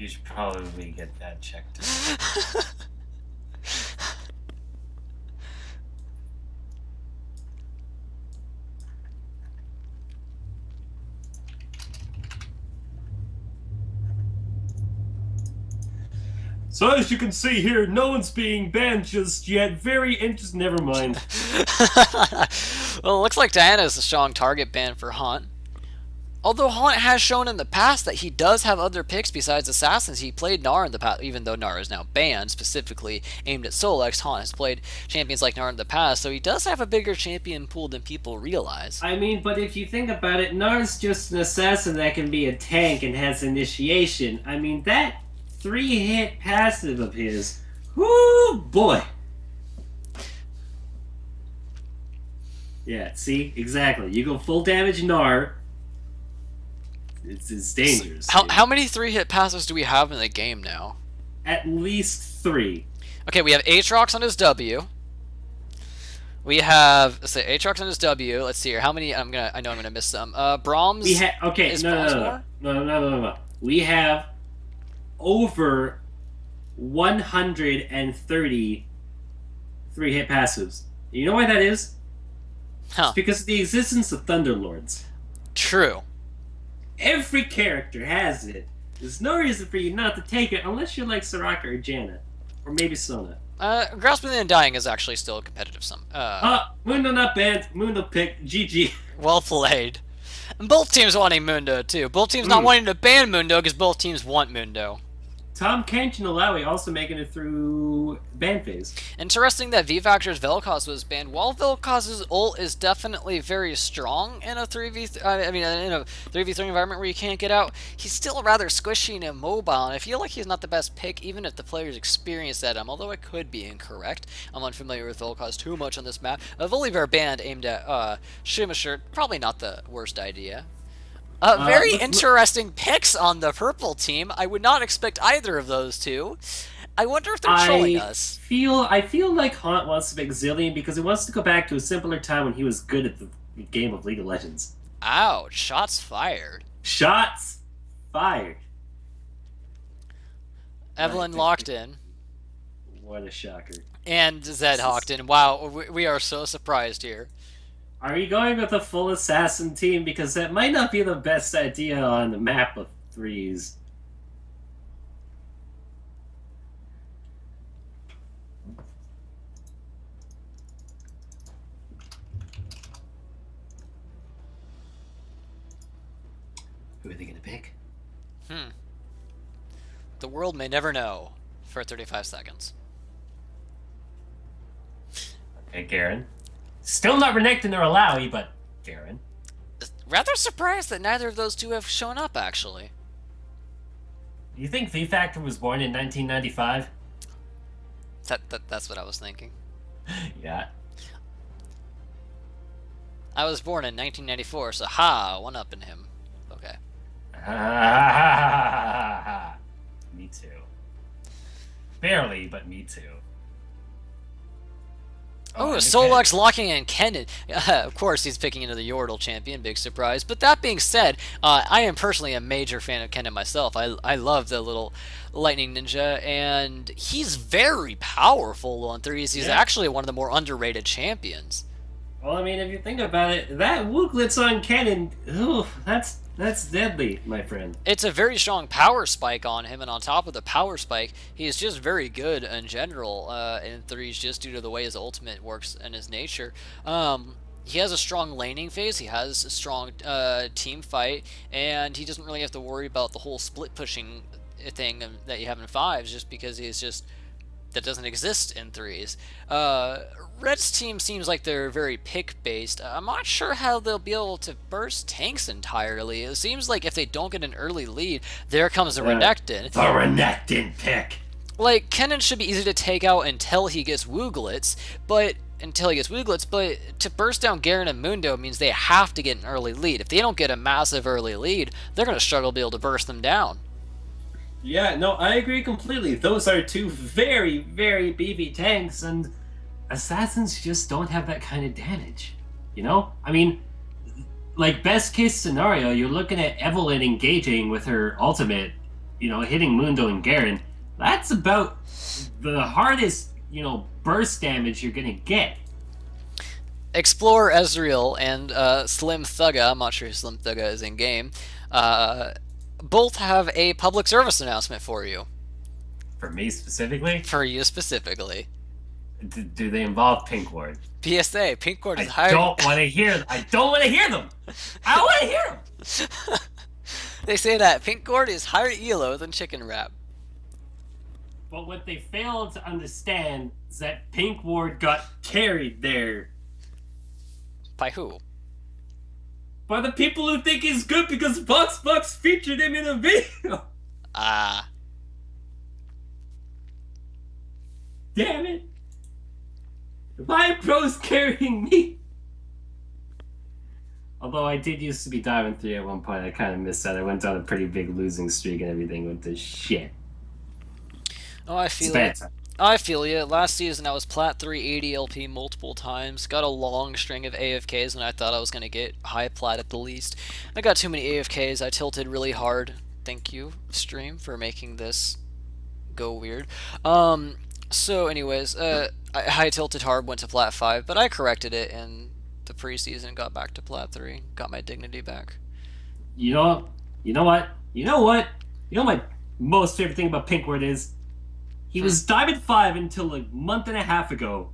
You should probably get that checked. So as you can see here, no one's being banned just yet. Very interesting. Never mind. Well, it looks like Diana is a strong target ban for Hunt. Although Hunt has shown in the past that he does have other picks besides Assassins. He played Gnar in the past, even though Gnar is now banned, specifically aimed at Solex. Hunt has played champions like Gnar in the past, so he does have a bigger champion pool than people realize. I mean, but if you think about it, Nar's just an assassin that can be a tank and has initiation. I mean, that 3-hit passive of his, whoo boy. Yeah, see, exactly. You go full damage Nar. It's dangerous. How many 3-hit passes do we have in the game now? At least 3. Okay, we have Aatrox on his W. We have, let's say, Aatrox on his W. Let's see here. How many? I know I'm gonna miss some. Brahms. We have okay. No. We have over 130 3-hit passives. You know why that is? Huh. It's because of the existence of Thunderlords. True. Every character has it. There's no reason for you not to take it unless you're like Soraka or Janet. Or maybe Sona. Grasping the Undying is actually still a competitive sum. Mundo not banned. Mundo picked. GG. Well played. And both teams wanting Mundo, too. Both teams not wanting to ban Mundo because both teams want Mundo. Tom Kench and Alawi also making it through ban phase. Interesting that V-Factor's Vel'Koz was banned. While Vel'Koz's ult is definitely very strong in a 3v3 environment where you can't get out, he's still rather squishy and immobile, and I feel like he's not the best pick even if the players experience at him, although I could be incorrect. I'm unfamiliar with Vel'Koz too much on this map. A Volibear band aimed at Shimashirt, probably not the worst idea. Very interesting picks on the purple team. I would not expect either of those two. I wonder if they're trolling us. I feel like Haunt wants to pick Zillion because he wants to go back to a simpler time when he was good at the game of League of Legends. Ouch. Shots fired. Shots fired. Evelyn locked in. What a shocker. And Zed hawked in. Wow, we are so surprised here. Are you going with a full assassin team? Because that might not be the best idea on the map of 3s. Who are they going to pick? The world may never know for 35 seconds. Okay, Garen. Still not Renekton or Alawi, but Garen. Rather surprised that neither of those two have shown up, actually. Do you think V-Factor was born in 1995? That's what I was thinking. Yeah. I was born in 1994, so one up in him. Okay. Me too. Barely, but me too. Oh, Solex locking in Kennen. Of course, he's picking another Yordle champion. Big surprise. But that being said, I am personally a major fan of Kennen myself. I love the little lightning ninja, and he's very powerful on 3s. He's actually one of the more underrated champions. Well, I mean, if you think about it, that Wooglitz on Kennen, that's deadly, my friend. It's a very strong power spike on him, and on top of the power spike, he's just very good in general in 3s just due to the way his ultimate works and his nature. He has a strong laning phase, he has a strong team fight, and he doesn't really have to worry about the whole split pushing thing that you have in 5s just because that doesn't exist in 3s. Red's team seems like they're very pick-based. I'm not sure how they'll be able to burst tanks entirely. It seems like if they don't get an early lead, there comes a Renekton. The Renekton pick! Like, Kennen should be easy to take out until he gets Wooglitz, but to burst down Garen and Mundo means they have to get an early lead. If they don't get a massive early lead, they're going to struggle to be able to burst them down. Yeah, no, I agree completely. Those are two very, very beefy tanks, and assassins just don't have that kind of damage. You know? I mean, like, best case scenario, you're looking at Evelyn engaging with her ultimate hitting Mundo and Garen, that's about the hardest, burst damage you're gonna get. Explorer Ezreal and Slim Thugga, I'm not sure who Slim Thugga is in game, uh, both have a public service announcement for you. For me specifically, For you specifically. do they involve Pink Ward? PSA, Pink Ward is I hired. don't want to hear. I don't want to hear them. I don't want to hear them. They say that Pink Ward is higher elo than Chicken Wrap. But what they fail to understand is that Pink Ward got carried there By who? by the people who think he's good because Box featured him in a video. Ah. Damn it. My pro's carrying me. Although I did used to be Diamond 3 at one point, I kind of missed that. I went on a pretty big losing streak and everything with this shit. Oh, I feel it. I feel you. Last season I was Plat 3 80 LP multiple times. Got a long string of AFKs and I thought I was going to get high Plat at the least. I got too many AFKs. I tilted really hard. Thank you, stream, for making this go weird. So anyways, I tilted hard, went to Plat 5, but I corrected it in the preseason, got back to Plat 3, got my dignity back. You know, you know what? You know what? You know my most favorite thing about Pinkward is he was Diamond 5 until a month and a half ago.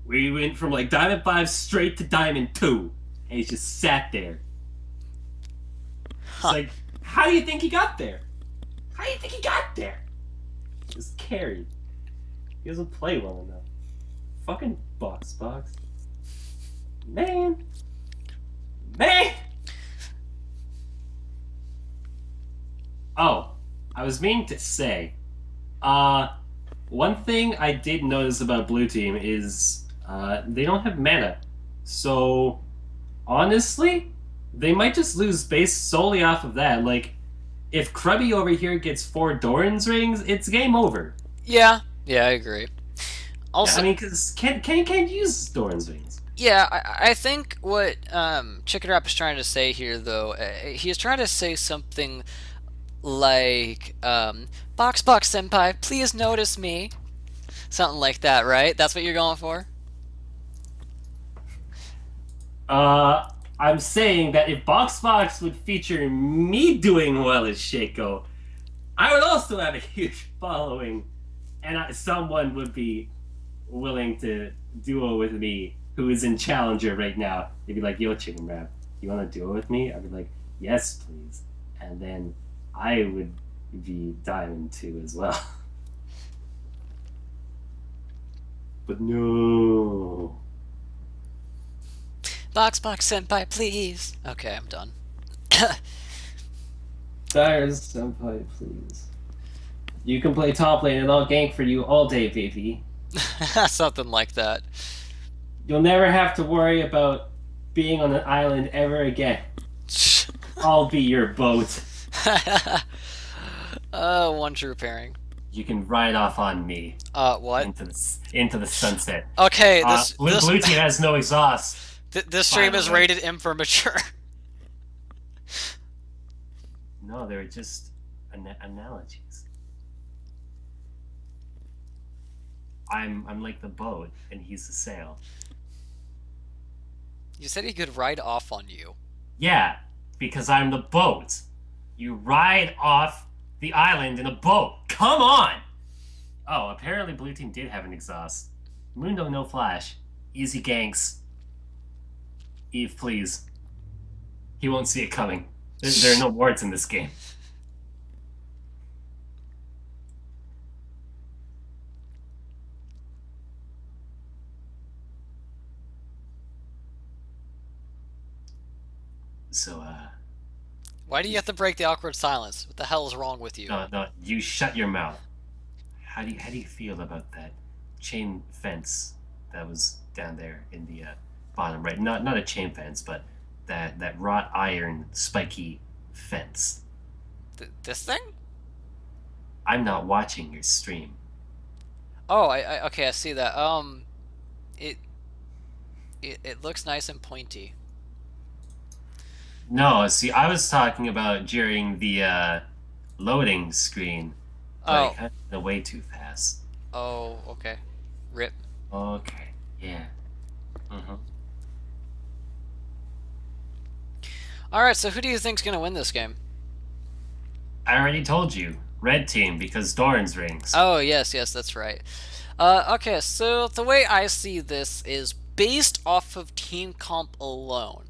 We went from like Diamond 5 straight to Diamond 2. And he's just sat there. It's like, how do you think he got there? How do you think he got there? Just carried. He doesn't play well enough. Fucking box. Man. Oh, I was meaning to say, one thing I did notice about Blue Team is they don't have mana. So, honestly, they might just lose based solely off of that. Like, if Krubby over here gets 4 Doran's rings, it's game over. Yeah, I agree. Also, Yeah, I mean, because can't use Doran's rings. Yeah, I think what Chicken Rap is trying to say here, though, he is trying to say something like, Box Senpai, please notice me. Something like that, right? That's what you're going for? I'm saying that if Box would feature me doing well as Shaco, I would also have a huge following, and someone would be willing to duo with me who is in Challenger right now. They'd be like, yo, Chicken Rap, you want to duo with me? I'd be like, yes, please. And then I would be Diamond 2 as well. But no. Box Senpai, please. Okay, I'm done. Dire Senpai, please. You can play top lane and I'll gank for you all day, baby. Something like that. You'll never have to worry about being on an island ever again. I'll be your boat. One true pairing. You can ride off on me. What? Into the sunset. Okay, Blue Team has no exhaust. This stream is rated M for mature. No, they're just analogies. I'm like the boat, and he's the sail. You said he could ride off on you. Yeah, because I'm the boat. You ride off the island in a boat. Come on! Oh, apparently Blue Team did have an exhaust. Mundo no flash. Easy ganks. Eve, please. He won't see it coming. There are no wards in this game. So, Why do you have to break the awkward silence? What the hell is wrong with you? No, you shut your mouth. How do you feel about that chain fence that was down there in the bottom right? Not a chain fence, but that wrought iron spiky fence. This thing? I'm not watching your stream. Oh, okay, I see that. It looks nice and pointy. No, see, I was talking about during the loading screen, but it Oh. kind of went way too fast. Oh, okay. Rip. Okay, yeah. Mm-hmm. Alright, so who do you think's gonna win this game? I already told you, red team because Doran's rings. Oh, yes, yes, that's right. Okay, so the way I see this is based off of team comp alone.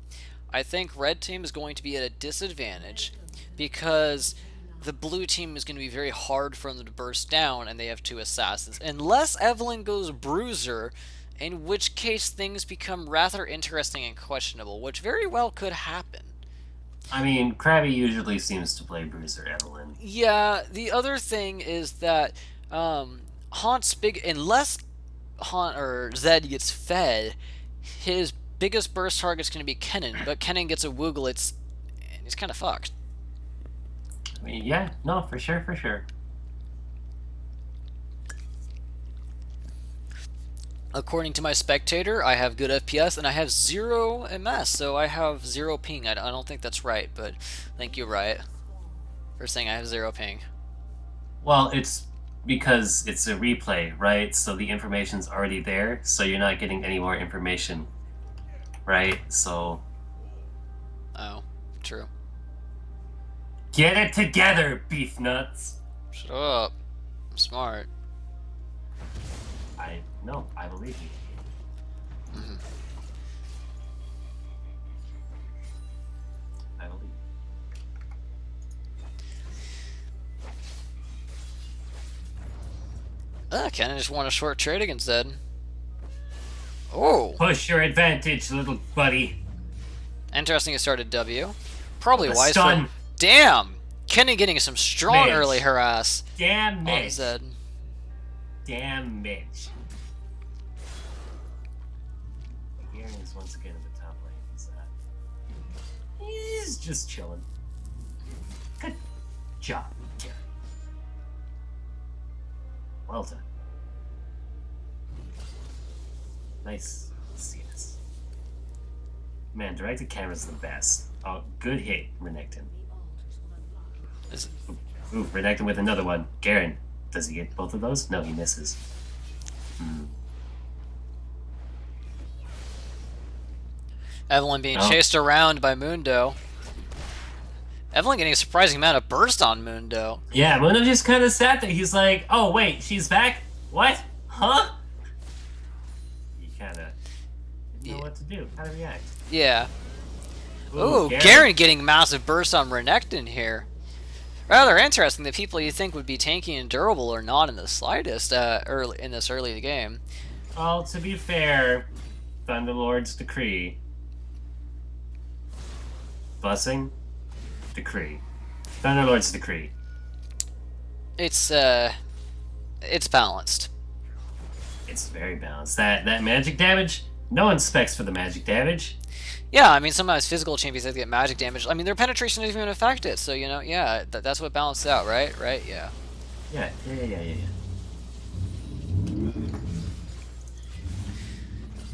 I think red team is going to be at a disadvantage because the blue team is going to be very hard for them to burst down and they have two assassins. Unless Evelyn goes bruiser, in which case things become rather interesting and questionable, which very well could happen. I mean, Krabby usually seems to play Bruiser Evelyn. Yeah, the other thing is that Haunt's big, unless Haunt or Zed gets fed, his biggest burst target's going to be Kennen, but Kennen gets a Wooglitz, and he's kind of fucked. I mean, yeah, no, for sure, for sure. According to my spectator, I have good FPS and I have 0 MS, so I have 0 ping. I don't think that's right, but thank you, Riot, for saying I have 0 ping. Well, it's because it's a replay, right? So the information's already there, so you're not getting any more information, right? So Oh, true. get it together, beef nuts. Shut up. I'm smart. I know, I believe you. Mm-hmm. I believe. Kennen just won a short trade against Zed. Oh! Push your advantage, little buddy. Interesting it started W. Probably A wise stun. for... Damn! Kennen getting some strong Mitch. early harass Damn on Mitch. Zed. Damn Mitch. Garen is once again in the top lane. He's just chilling. Good job, Garen. Well done. Nice CS. Man, directed camera's the best. Oh, good hit, Renekton. Is- Ooh, Renekton with another one. Garen, does he get both of those? No, he misses. Evelyn being Oh. chased around by Mundo. Evelyn getting a surprising amount of burst on Mundo. Yeah, Muno just kind of sat there. He's like, oh, wait, she's back? What? Huh? He kind of didn't know what to do, how to react. Yeah. Ooh, Garen getting massive burst on Renekton here. Rather interesting. The people you think would be tanky and durable are not in the slightest early in this early game. Well, to be fair, Thunderlord's decree. Blessing? Decree. Thunderlord's decree. It's balanced. It's very balanced. That magic damage, no one specs for the magic damage. Yeah, I mean, sometimes physical champions that get magic damage. I mean, their penetration doesn't even affect it, so, you know, yeah, that's what balanced out, right? Right, yeah. Yeah.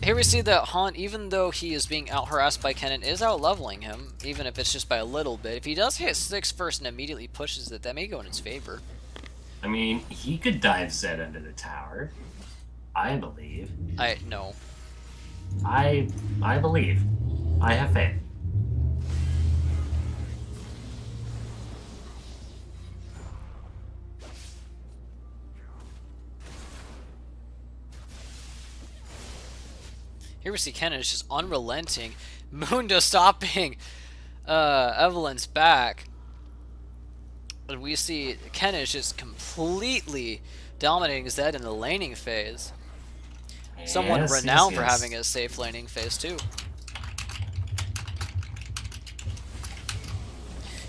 Here we see that Haunt, even though he is being out-harassed by Kennen, is out-leveling him, even if it's just by a little bit. If he does hit 6 first and immediately pushes it, that may go in his favor. I mean, he could dive Zed under the tower. I believe. No. I believe. I have faith. Here we see Kennen is just unrelenting. Mundo stopping Evelyn's back. And we see Kennen is just completely dominating Zed in the laning phase. Someone Yes, renowned yes, for yes. having a safe laning phase too.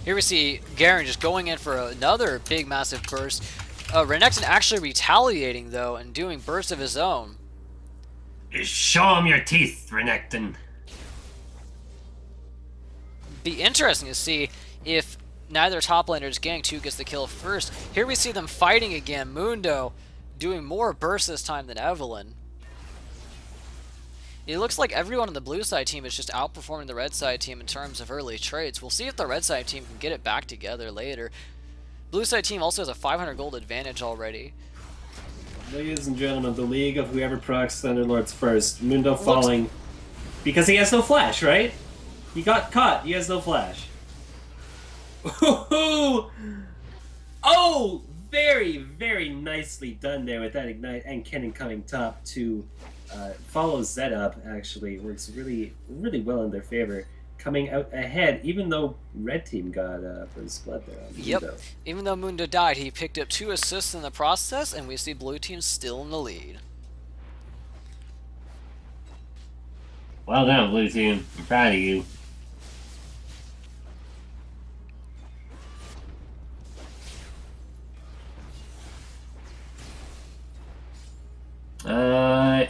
Here we see Garen just going in for another big massive burst. Renekton actually retaliating though and doing bursts of his own. Show him your teeth, Renekton. Be interesting to see if neither top laner's Gang 2 gets the kill first. Here we see them fighting again. Mundo doing more bursts this time than Evelyn. It looks like everyone on the blue side team is just outperforming the red side team in terms of early trades. We'll see if the red side team can get it back together later. Blue side team also has a 500 gold advantage already. Ladies and gentlemen, the league of whoever procs Thunderlords first. Mundo Looks falling. Because he has no flash, right? He got caught. He has no flash. Oh, very, very nicely done there with that ignite, and Kennen coming top to follow Zed up. Actually, works really, really well in their favor, coming out ahead. Even though red team got first blood there on Yep. Mundo. Even though Mundo died, he picked up 2 assists in the process, and we see blue team still in the lead. Well done, blue team. I'm proud of you.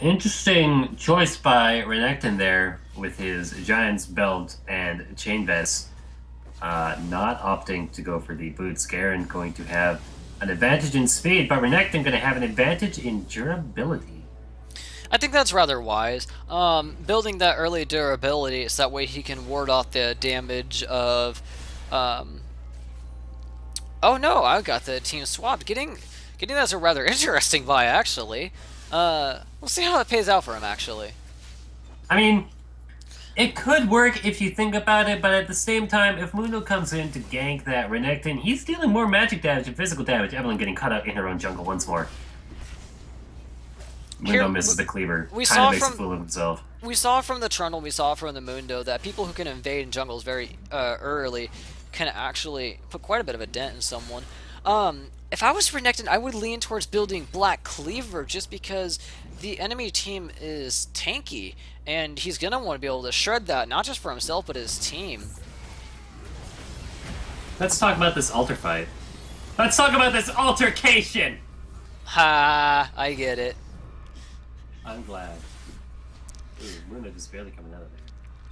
Interesting choice by Renekton there with his Giant's Belt and Chain Vest. Not opting to go for the boots. Garen going to have an advantage in speed, but Renekton going to have an advantage in durability. I think that's rather wise. Building that early durability so that way he can ward off the damage of... Oh no, I got the team swapped. Getting that's a rather interesting buy, actually. We'll see how it pays out for him, actually. I mean, it could work if you think about it, but at the same time, if Mundo comes in to gank that Renekton, he's dealing more magic damage and physical damage. Evelyn getting cut out in her own jungle once more. Mundo misses the cleaver. Kind of makes a fool of himself. We saw from the Trundle, we saw from the Mundo, that people who can invade in jungles very early can actually put quite a bit of a dent in someone. If I was Renekton, I would lean towards building Black Cleaver just because the enemy team is tanky, and he's going to want to be able to shred that, not just for himself, but his team. Let's talk about this altar fight. Let's talk about this altercation! Ha! I get it. I'm glad. Ooh, Luna just barely coming out of there.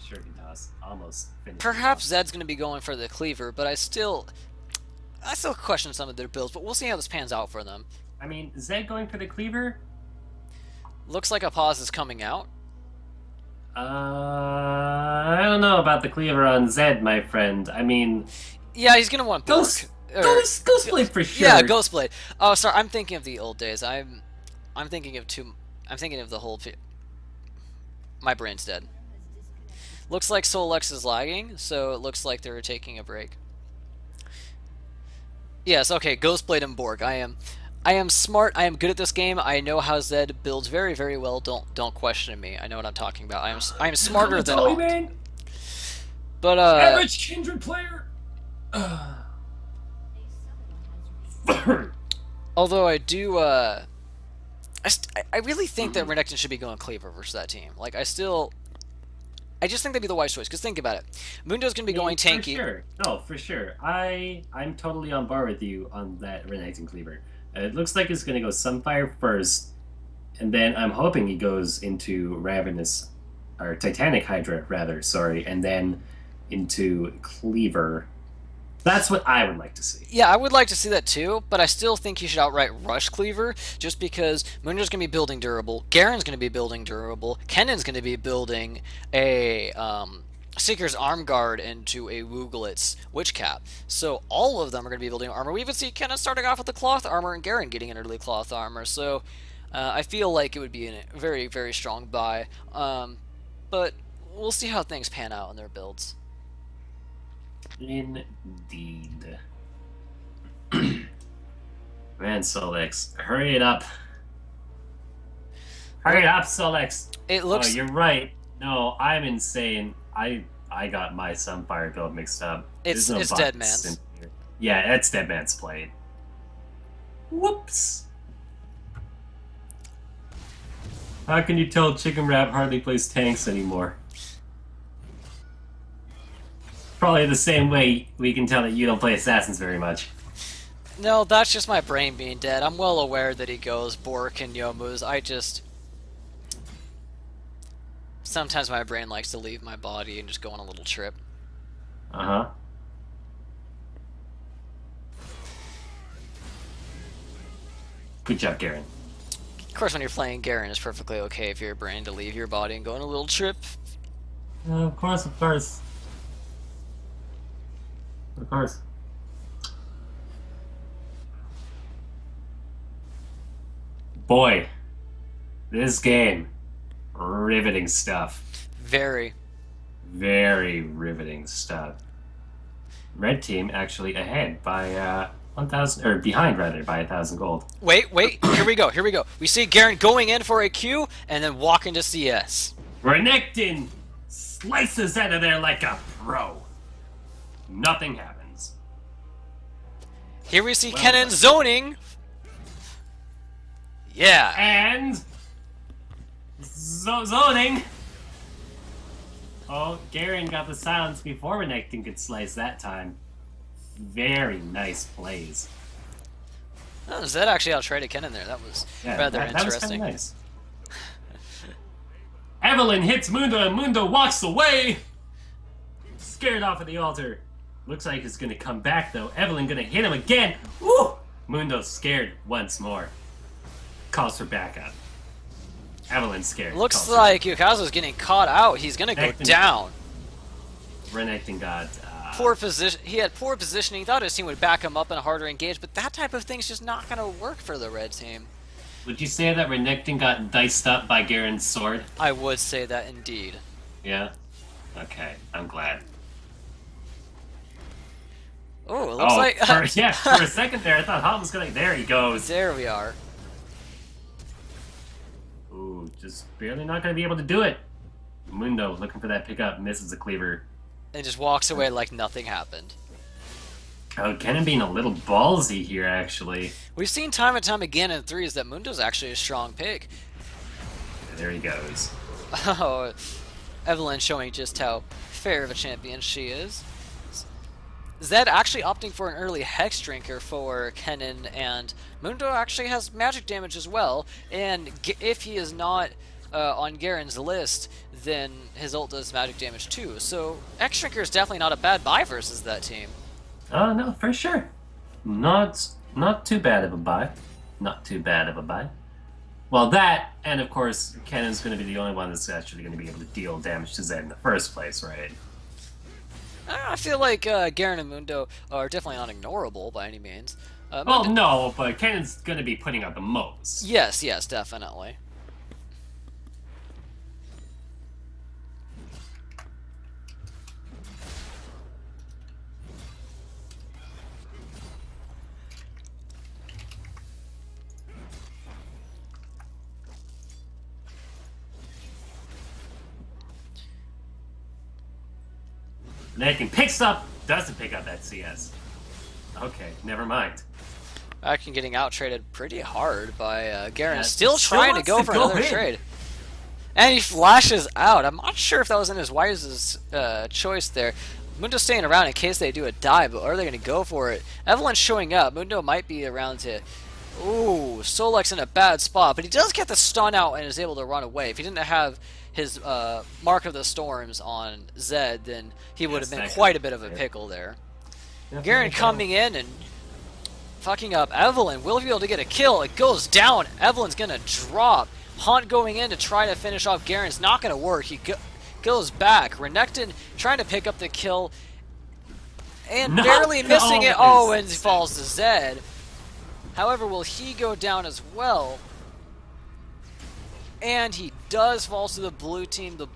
Sure can toss. Almost finished. Perhaps Zed's going to be going for the Cleaver, but I still question some of their builds, but we'll see how this pans out for them. I mean, Zed going for the Cleaver? Looks like a pause is coming out. I don't know about the Cleaver on Zed, my friend. I mean... Yeah, he's going to want Bork. Ghostblade for sure. Yeah, Ghostblade. Oh, sorry, I'm thinking of the old days. I'm thinking of the whole... My brain's dead. Looks like Solex is lagging, so it looks like they're taking a break. Yes, okay, Ghostblade and Borg. I am smart. I am good at this game. I know how Zed builds very, very well. Don't question me. I know what I'm talking about. I am smarter than all. But average Kindred player. Although I do I really think that Renekton should be going Cleaver versus that team. Like I just think that'd be the wise choice, because think about it. Mundo's going to be going tanky. For sure. No, for sure. I'm totally on board with you on that Renekton Cleaver. It looks like it's going to go Sunfire first, and then I'm hoping he goes into Ravenous, or Titanic Hydra, rather, sorry, and then into Cleaver. That's what I would like to see. Yeah, I would like to see that too, but I still think he should outright rush Cleaver, just because Mundo's going to be building durable, Garen's going to be building durable, Kennen's going to be building a Seeker's Arm Guard into a Wooglit's Witch Cap. So all of them are going to be building armor. We even see Kennen starting off with the cloth armor and Garen getting an early cloth armor. So I feel like it would be a very, very strong buy. But we'll see how things pan out in their builds. Indeed. Man, Solex, hurry it up. Hurry it up, Solex. It looks... Oh, you're right. No, I'm insane. I got my Sunfire build mixed up. It's Dead Man's. Yeah, it's Dead Man's Blade. Whoops. How can you tell Chicken Wrap hardly plays tanks anymore? Probably the same way we can tell that you don't play Assassins very much. No, that's just my brain being dead. I'm well aware that he goes Bork and Yomu's. Sometimes my brain likes to leave my body and just go on a little trip. Uh-huh. Good job, Garen. Of course, when you're playing Garen, it's perfectly okay for your brain to leave your body and go on a little trip. Of course, of course. Of course. Boy, this game, riveting stuff. Very. Very riveting stuff. Red team actually ahead by 1,000, or behind rather, by 1,000 gold. Wait, here we go, here we go. We see Garen going in for a Q and then walk into CS. Renekton slices out of there like a pro. Nothing happens. Here we see Kennen zoning. Yeah. And zoning. Oh, Garen got the silence before Renekton could slice that time. Very nice plays. Oh, Zed actually out-traded Kennen there. That was rather that interesting. was kind of nice. Evelyn hits Mundo and Mundo walks away. Scared off of the altar. Looks like he's gonna come back though. Evelyn gonna hit him again. Woo! Mundo's scared once more. Calls for backup. Evelyn's scared. Looks like Yukazu's getting caught out. He's gonna go down. Renekton got poor position. He had poor positioning. He thought his team would back him up in a harder engage, but that type of thing's just not gonna work for the red team. Would you say that Renekton got diced up by Garen's sword? I would say that indeed. Yeah? Okay, I'm glad. Oh, it looks like... for a second there, I thought Hot was gonna... There he goes. There we are. Ooh, just barely not gonna be able to do it. Mundo looking for that pickup, misses the cleaver. And just walks away like nothing happened. Oh, Kennen being a little ballsy here, actually. We've seen time and time again in threes that Mundo's actually a strong pick. There he goes. Oh, Evelyn showing just how fair of a champion she is. Zed actually opting for an early Hex Drinker for Kennen, and Mundo actually has magic damage as well, and if he is not on Garen's list, then his ult does magic damage too. So Hex Drinker is definitely not a bad buy versus that team. Oh, no, for sure. Not too bad of a buy. Not too bad of a buy. Well, that, and of course, Kennen's going to be the only one that's actually going to be able to deal damage to Zed in the first place, right? I feel like Garen and Mundo are definitely not ignorable by any means. Well, no, but Kennen's going to be putting out the most. Yes, definitely. Renekton picks up, doesn't pick up that CS. Okay, never mind. Action getting out-traded pretty hard by Garen. Yeah, still trying to go for another trade. And he flashes out. I'm not sure if that was in his wisest choice there. Mundo's staying around in case they do a dive, but are they going to go for it? Evelyn's showing up. Mundo might be around to... Ooh, Solek's in a bad spot, but he does get the stun out and is able to run away. If he didn't have his Mark of the Storms on Zed, then he would have been quite a bit of a pickle there. Garen coming in and fucking up Evelyn. Will he be able to get a kill? It goes down. Evelyn's going to drop. Hunt going in to try to finish off Garen's not going to work. He goes back. Renekton trying to pick up the kill and barely missing it. Oh, and he falls to Zed. However, will he go down as well? And he does fall to the blue team. The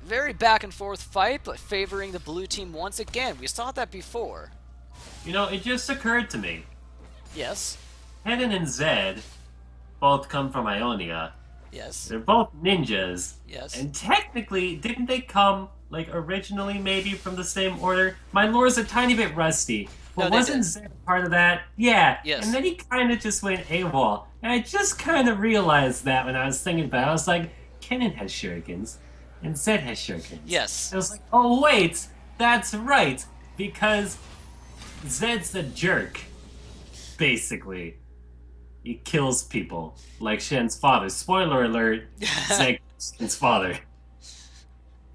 very back and forth fight, but favoring the blue team once again. We saw that before. You know, it just occurred to me. Yes. Kennen and Zed both come from Ionia. Yes. They're both ninjas. Yes. And technically, didn't they come, like, originally maybe from the same order? My lore's a tiny bit rusty. But no, wasn't Zed part of that? Yeah. Yes. And then he kind of just went AWOL. And I just kind of realized that when I was thinking about it. I was like, Kennen has shurikens, and Zed has shurikens. Yes. I was like, oh, wait, that's right. Because Zed's a jerk, basically. He kills people, like Shen's father. Spoiler alert, Zed's Shen's father.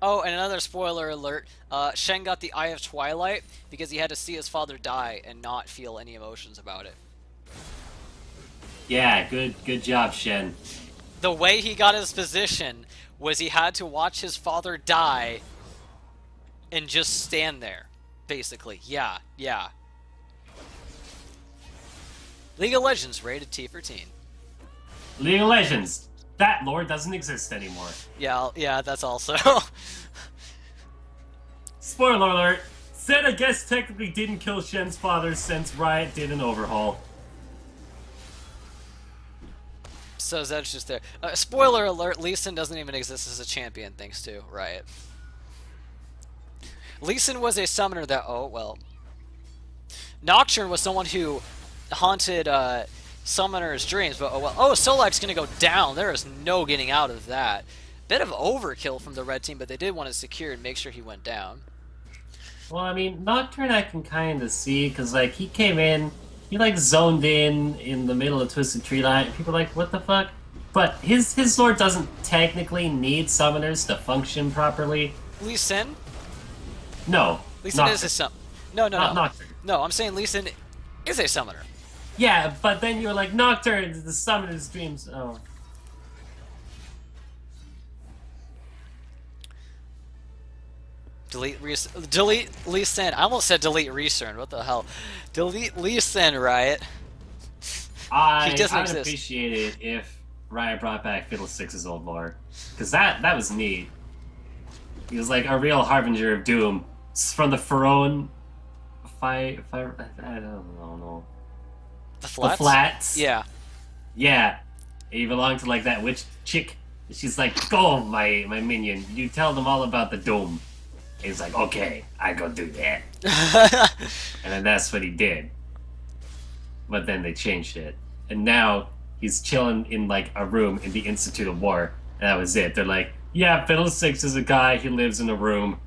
Oh, and another spoiler alert, Shen got the Eye of Twilight because he had to see his father die and not feel any emotions about it. Yeah, good job, Shen. The way he got his position was he had to watch his father die and just stand there, basically. Yeah. League of Legends rated T for teen. League of Legends. That lore doesn't exist anymore. Yeah, that's also. Spoiler alert. Said I guess technically didn't kill Shen's father since Riot did an overhaul. So Zed's just there. Spoiler alert, Lee Sin doesn't even exist as a champion thanks to Riot. Lee Sin was a summoner that... Oh, well. Nocturne was someone who haunted summoners' dreams, but oh well. Oh, Solak's gonna go down. There is no getting out of that. Bit of overkill from the red team, but they did want to secure and make sure he went down. Well, I mean, Nocturne I can kind of see, because, like, he came in, he, like, zoned in the middle of Twisted Tree Line, and people are like, what the fuck? But his lore doesn't technically need summoners to function properly. Lee Sin? No. Lee Sin is a summoner. No. Nocturne. No, I'm saying Lee Sin is a summoner. Yeah, but then you're like, Nocturne, the summoner's dreams. Oh. Delete Lee Sin. I almost said delete Recern. What the hell? Delete Lee Sin, Riot. I would appreciate it if Riot brought back Fiddlestick's old lore. Because that was neat. He was like a real harbinger of doom. It's from the Pharaoh. I don't know. The Flats? The Flats. Yeah. Yeah. He belonged to like that witch chick. She's like, go, my minion. You tell them all about the dome. He's like, okay, I go do that. And then that's what he did. But then they changed it. And now he's chilling in like a room in the Institute of War. And that was it. They're like, yeah, Fiddlesticks is a guy, he lives in a room.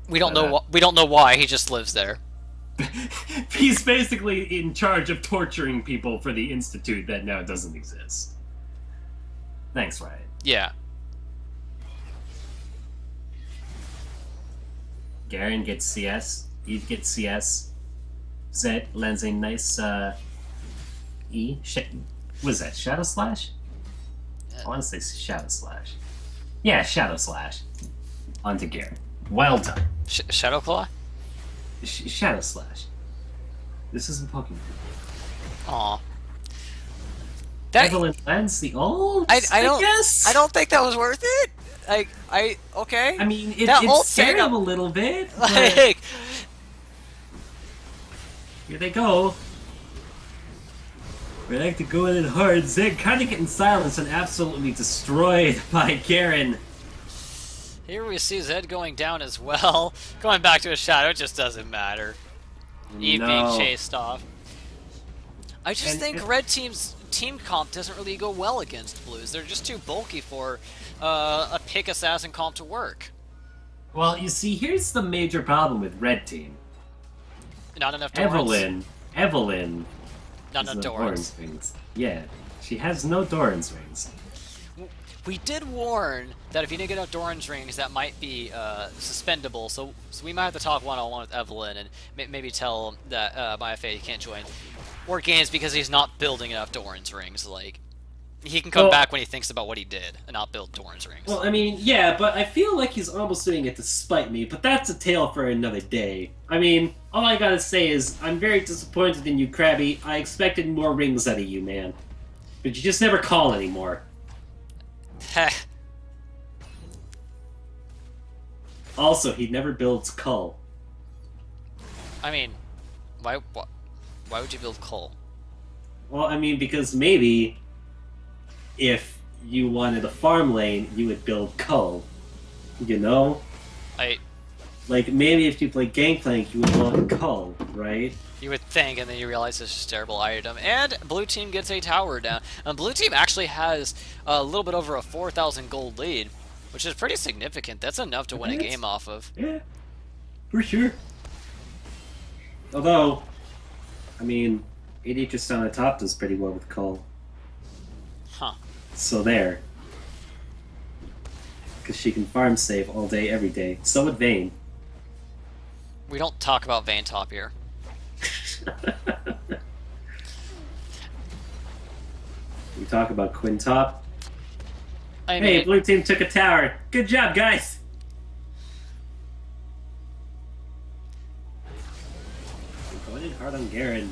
We don't know we don't know why, he just lives there. He's basically in charge of torturing people for the Institute that now doesn't exist. Thanks, Riot. Yeah. Garen gets CS, Eve gets CS, Zed lands a nice, E? What is that, Shadow Slash? I want to say Shadow Slash. Yeah, Shadow Slash. Onto Garen. Well done. Shadow Claw? Shadow Slash. This isn't Pokemon. Aw. Evelyn lands the ult, I guess? I don't think that was worth it. Okay. I mean, it scared him a little bit. Like, here they go. We like to go in it hard. Zed kind of getting silenced and absolutely destroyed by Garen. here we see Zed going down as well. Going back to a shadow, it just doesn't matter. Eve being chased off. I just think red team's team comp doesn't really go well against blues. They're just too bulky for a pick assassin comp to work. Well, you see, here's the major problem with red team. Not enough Dorans. Evelyn. Not enough Dorans. Rings. Yeah, she has no Doran's rings. We did warn that if you didn't get enough Doran's rings, that might be suspendable. So we might have to talk one-on-one with Evelyn and maybe tell him that my FA can't join War Games because he's not building enough Doran's rings. Like, he can come back when he thinks about what he did and not build Doran's rings. Well, I mean, yeah, but I feel like he's almost doing it to spite me, but that's a tale for another day. I mean, all I gotta say is, I'm very disappointed in you, Krabby. I expected more rings out of you, man. But you just never call anymore. Heh. Also, he never builds Cull. I mean, why would you build coal? Well, I mean, because maybe if you wanted a farm lane, you would build Cull. You know? Like, maybe if you play Gangplank, you would want Cull, right? You would think, and then you realize it's just a terrible item. And blue team gets a tower down. And blue team actually has a little bit over a 4,000 gold lead, which is pretty significant. That's enough to win a game off of. Yeah, for sure. Although, I mean, Aetius on the top does pretty well with Cull. Huh. So there. Because she can farm save all day, every day. So would Vayne. We don't talk about Vayne top here. We talk about Quintop. I mean, hey, blue team took a tower. Good job, guys. We're going in hard on Garen.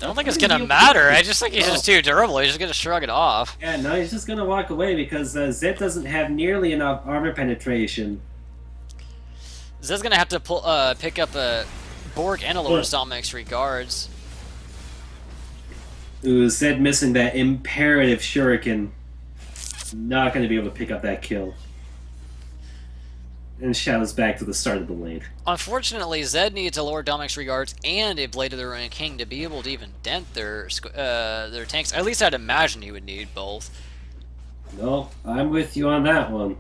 I don't think it's gonna matter. I just think he's just too durable. He's just gonna shrug it off. Yeah, no, he's just gonna walk away because Zed doesn't have nearly enough armor penetration. Zed's gonna have to pick up a Borg and a lower Dominic's regards. Ooh, Zed missing that imperative shuriken. Not gonna be able to pick up that kill. And shadows back to the start of the lane. Unfortunately, Zed needs a lower Dominic's regards and a Blade of the Ruined King to be able to even dent their tanks. At least I'd imagine he would need both. No, I'm with you on that one.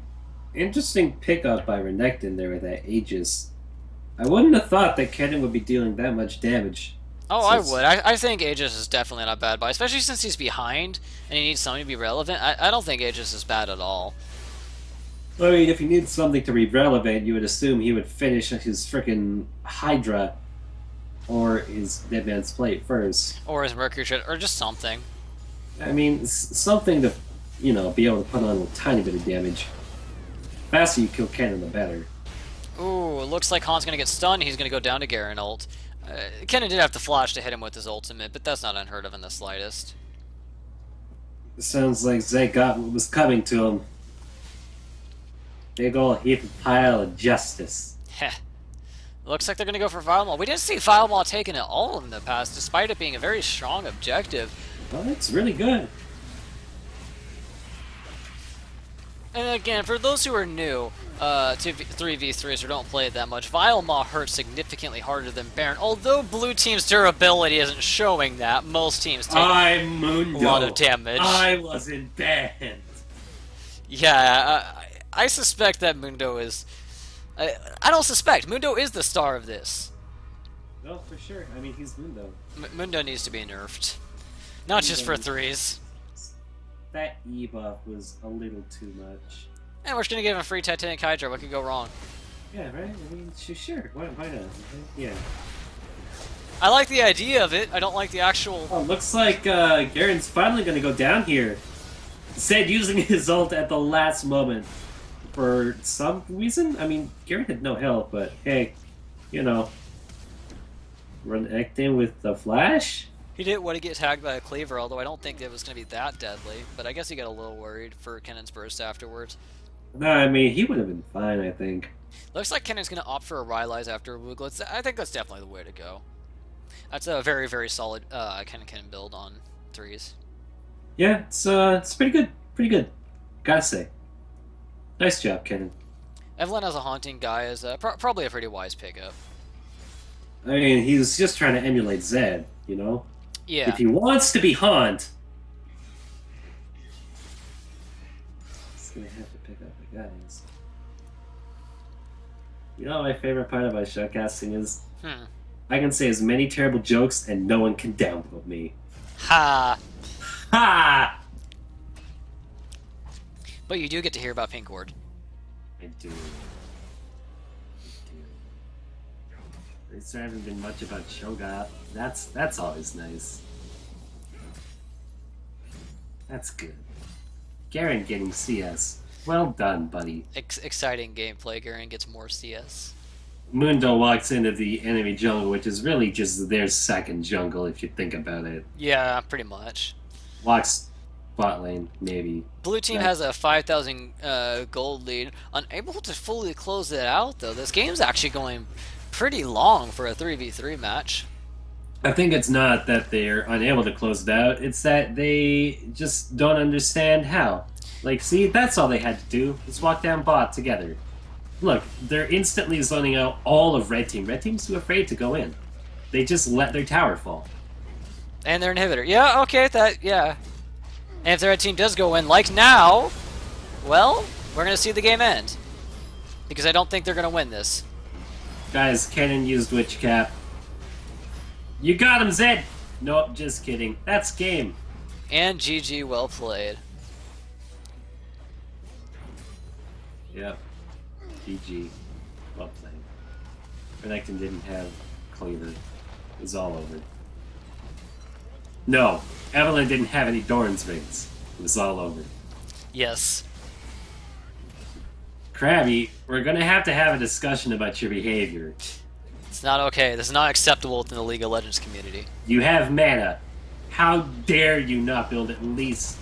Interesting pickup by Renekton there with that Aegis. I wouldn't have thought that Kennen would be dealing that much damage. Oh, I would. I think Aegis is definitely not a bad buy, especially since he's behind and he needs something to be relevant. I don't think Aegis is bad at all. I mean, if he needs something to be relevant, you would assume he would finish his frickin' Hydra or his Dead Man's Plate first. Or his Mercury Shred, or just something. I mean, something to, you know, be able to put on a tiny bit of damage. The faster you kill Kennen, the better. Ooh, looks like Han's gonna get stunned. He's gonna go down to Garen ult. Kennen did have to flash to hit him with his ultimate, but that's not unheard of in the slightest. It sounds like Zed got what was coming to him. Big ol' heap of pile of justice. Heh. Looks like they're going to go for Vile We didn't see Vile taken at all in the past, despite it being a very strong objective. Well, it's really good. And again, for those who are new to 3v3s or don't play it that much, Vile hurts significantly harder than Baron. Although blue team's durability isn't showing that, most teams take a lot of damage. I wasn't banned. Yeah, I suspect that Mundo is... I don't suspect. Mundo is the star of this. No, for sure. I mean, he's Mundo. Mundo needs to be nerfed. Not just for threes. That E buff was a little too much. And we're just going to give him a free Titanic Hydra. What could go wrong? Yeah, right? I mean, sure. Why not? Yeah. I like the idea of it. I don't like the actual... Oh, looks like Garen's finally going to go down here. Zed using his ult at the last moment. For some reason? I mean, Garen had no health, but hey, you know. Renekton with the flash? He didn't want to get tagged by a cleaver, although I don't think it was going to be that deadly. But I guess he got a little worried for Kennen's burst afterwards. No, I mean, he would have been fine, I think. Looks like Kennen's going to opt for a Rylai's after a Wooglets. I think that's definitely the way to go. That's a very, very solid Kennen build on threes. Yeah, it's pretty good. Pretty good. Gotta say. Nice job, Kennen. Evelyn as a haunting guy is probably a pretty wise pickup. I mean, he's just trying to emulate Zed, you know? Yeah. If he wants to be Haunt, he's gonna have to pick up the guys. You know what my favorite part about showcasting is? I can say as many terrible jokes and no one can downvote me. Ha! Ha! But you do get to hear about Pink Ward. I do. There hasn't been much about Shogat. That's always nice. That's good. Garen getting CS. Well done, buddy. Exciting gameplay. Garen gets more CS. Mundo walks into the enemy jungle, which is really just their second jungle if you think about it. Yeah, pretty much. Walks bot lane, maybe. Blue team has a 5,000 gold lead. Unable to fully close it out, though. This game's actually going pretty long for a 3v3 match. I think it's not that they're unable to close it out. It's that they just don't understand how. Like, see, that's all they had to do. Just walk down bot together. Look, they're instantly zoning out all of Red Team. Red Team's too afraid to go in. They just let their tower fall. And their inhibitor. Yeah, okay, yeah. And if the red team does go in, like now, well, we're going to see the game end. Because I don't think they're going to win this. Guys, Kennen used Witch Cap. You got him, Zed! Nope, just kidding. That's game. And GG, well played. Yep. GG. Well played. Renekton didn't have Cleaver. It was all over. No, Evelyn didn't have any Doran's rings. It was all over. Yes. Krabby, we're gonna have to have a discussion about your behavior. It's not okay. This is not acceptable within the League of Legends community. You have mana. How dare you not build at least